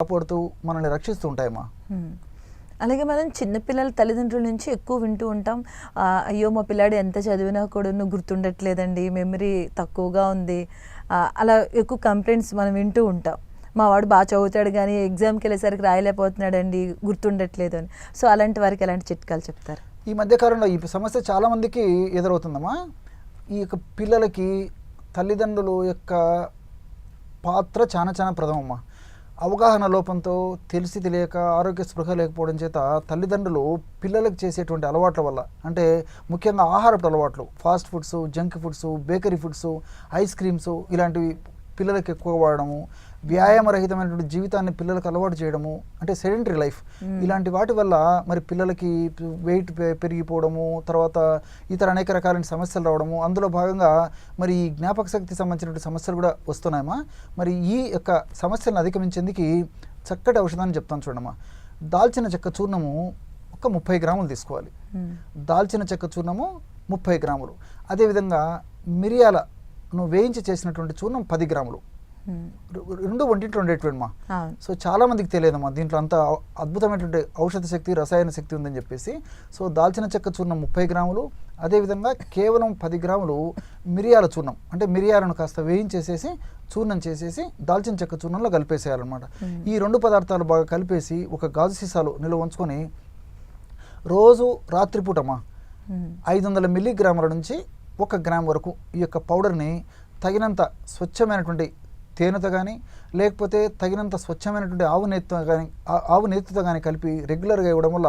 కాపాడుతూ మనల్ని రక్షిస్తూ ఉంటాయమ్మా. అలాగే మనం చిన్నపిల్లల తల్లిదండ్రుల నుంచి ఎక్కువ వింటూ ఉంటాం, అయ్యో మా పిల్లాడు ఎంత చదివినా కూడా గుర్తుండట్లేదండి, మెమరీ తక్కువగా ఉంది, అలా ఎక్కువ కంప్లైంట్స్ మనం వింటూ ఉంటాం. మా వాడు బాగా చదువుతాడు కానీ ఎగ్జామ్కి వెళ్ళేసరికి రాయలేకపోతున్నాడండి, గుర్తుండట్లేదు అని. సో అలాంటి వారికి ఎలాంటి చిట్కాలు చెప్తారు? ఈ మధ్యకాలంలో ఈ సమస్య చాలామందికి ఎదురవుతుందమ్మా. ఈ యొక్క పిల్లలకి తల్లిదండ్రుల యొక్క పాత్ర చాలా ప్రథమమ్మా. అవగాహన లోపంతో తెలిసి తెలియక ఆరోగ్య స్పృహ లేకపోవడం చేత తల్లిదండ్రులు పిల్లలకు చేసేటువంటి అలవాట్ల వల్ల, అంటే ముఖ్యంగా ఆహారపు అలవాట్లు, fast foods, junk foods, bakery foods, ice creams ఇలాంటివి పిల్లలకు ఎక్కువ వాడడము, వ్యాయామరహితమైనటువంటి జీవితాన్ని పిల్లలకు అలవాటు చేయడము, అంటే సెడెంటరీ లైఫ్, ఇలాంటి వాటి వల్ల మరి పిల్లలకి వెయిట్ పెరిగిపోవడము, తర్వాత ఇతర అనేక రకాలైన సమస్యలు రావడము, అందులో భాగంగా మరి జ్ఞాపక శక్తికి సంబంధించినటువంటి సమస్యలు కూడా వస్తున్నాయమ్మా. మరి ఈ యొక్క సమస్యలను అధిగమించేందుకు చక్కటి ఔషధాన్ని చెప్తాను చూడమ్మా. దాల్చిన చెక్క చూర్ణము ఒక 30 గ్రాములు తీసుకోవాలి. దాల్చిన చెక్క చూర్ణము 30 గ్రాములు. అదేవిధంగా మిరియాలను వేయించి చేసినటువంటి చూర్ణం 10 గ్రాములు. రెండు వంటింట్లో ఉండేటువంటి మా. సో చాలా మందికి తెలియదమ్మా దీంట్లో అంత అద్భుతమైనటువంటి ఔషధ శక్తి, రసాయన శక్తి ఉందని చెప్పేసి. సో దాల్చిన చెక్క చూర్ణం 30 గ్రాములు, అదేవిధంగా కేవలం 10 గ్రాములు మిరియాల చూర్ణం, అంటే మిరియాలను కాస్త వేయించేసేసి చూర్ణం చేసేసి దాల్చిన చెక్క చూర్ణంలో కలిపేసేయాలన్నమాట. ఈ రెండు పదార్థాలు బాగా కలిపేసి ఒక గాజు సీసాలో నిల్వ ఉంచుకొని రోజు రాత్రిపూటమ్మా 500 మిల్లీగ్రాముల నుంచి 1 గ్రామ్ వరకు ఈ యొక్క పౌడర్ని తగినంత స్వచ్ఛమైనటువంటి తేనెతో కానీ లేకపోతే తగినంత స్వచ్ఛమైనటువంటి ఆవు నేతితో కానీ కలిపి రెగ్యులర్గా ఇవ్వడం వల్ల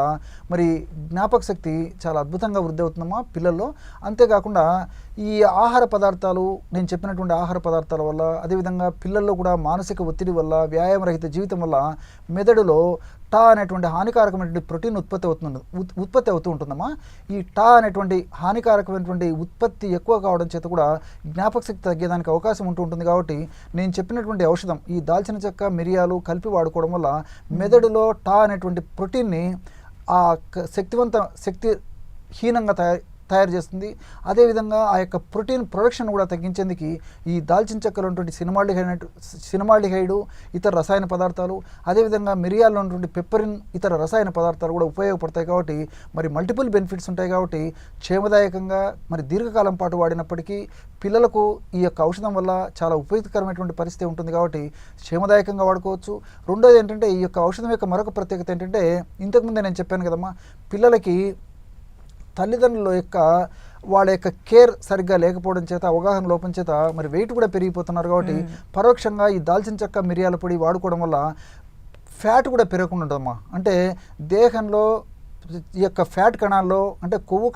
మరి జ్ఞాపక శక్తి చాలా అద్భుతంగా వృద్ధి అవుతుందమ్మా పిల్లల్లో. అంతేకాకుండా ఈ ఆహార పదార్థాలు, నేను చెప్పినటువంటి ఆహార పదార్థాల వల్ల, అదేవిధంగా పిల్లల్లో కూడా మానసిక ఒత్తిడి వల్ల, వ్యాయామరహిత జీవితం వల్ల మెదడులో టా అనేటువంటి హానికారకమైనటువంటి ప్రోటీన్ ఉత్పత్తి అవుతూ ఉంటుందమ్మా. ఈ టా అనేటువంటి హానికారకమైనటువంటి ఉత్పత్తి ఎక్కువ కావడం చేత కూడా జ్ఞాపక శక్తి తగ్గేదానికి అవకాశం ఉంటుంది. కాబట్టి నేను చెప్పినటువంటి ఔషధం ఈ దాల్చిన చెక్క, మిరియాలు కలిపి వాడుకోవడం వల్ల మెదడులో టా అనేటువంటి ప్రోటీన్ని ఆ శక్తిహీనంగా తయారు చేస్తుంది. అదేవిధంగా ఆ యొక్క ప్రోటీన్ ప్రొడక్షన్ కూడా తగ్గించేందుకు ఈ దాల్చిన చెక్కలో ఉన్నటువంటి సినిమాల్డిహైడ్ ఇతర రసాయన పదార్థాలు, అదేవిధంగా మిరియాల్లో ఉన్నటువంటి పెప్పరిన్ ఇతర రసాయన పదార్థాలు కూడా ఉపయోగపడతాయి. కాబట్టి మరి మల్టిపుల్ బెనిఫిట్స్ ఉంటాయి. కాబట్టి క్షేమదాయకంగా మరి దీర్ఘకాలం పాటు వాడినప్పటికీ పిల్లలకు ఈ యొక్క ఔషధం వల్ల చాలా ఉపయోగకరమైనటువంటి పరిస్థితి ఉంటుంది. కాబట్టి క్షేమదాయకంగా వాడుకోవచ్చు. రెండోది ఏంటంటే ఈ యొక్క ఔషధం యొక్క మరొక ప్రత్యేకత ఏంటంటే, ఇంతకుముందే నేను చెప్పాను కదమ్మా, పిల్లలకి తల్లిదండ్రుల యొక్క వాళ్ళ యొక్క కేర్ సరిగ్గా లేకపోవడం చేత, అవగాహన లోపం చేత మరి వెయిట్ కూడా పెరిగిపోతున్నారు. కాబట్టి పరోక్షంగా ఈ దాల్చిన చెక్క, మిరియాల పొడి వాడుకోవడం వల్ల ఫ్యాట్ కూడా పెరగకుండా ఉంటుందమ్మా. అంటే దేహంలో ఈ యొక్క ఫ్యాట్ కణాల్లో, అంటే కొవ్వు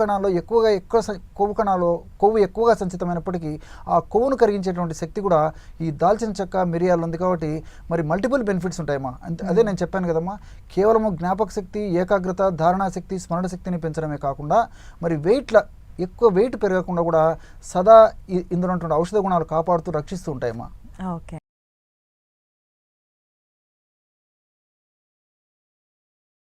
ఎక్కువగా సంచితమైనప్పటికీ ఆ కొవ్వును కరిగించేటువంటి శక్తి కూడా ఈ దాల్చిన చెక్క, మిరియాలు ఉంది. కాబట్టి మరి మల్టిపుల్ బెనిఫిట్స్ ఉంటాయమ్మా. అదే నేను చెప్పాను కదమ్మా, కేవలము జ్ఞాపక శక్తి, ఏకాగ్రత, ధారణా శక్తి, స్మరణ శక్తిని పెంచడమే కాకుండా మరి ఎక్కువ వెయిట్ పెరగకుండా కూడా సదా ఇందులో ఔషధ గుణాలు కాపాడుతూ రక్షిస్తూ ఉంటాయమ్మా. ఓకే.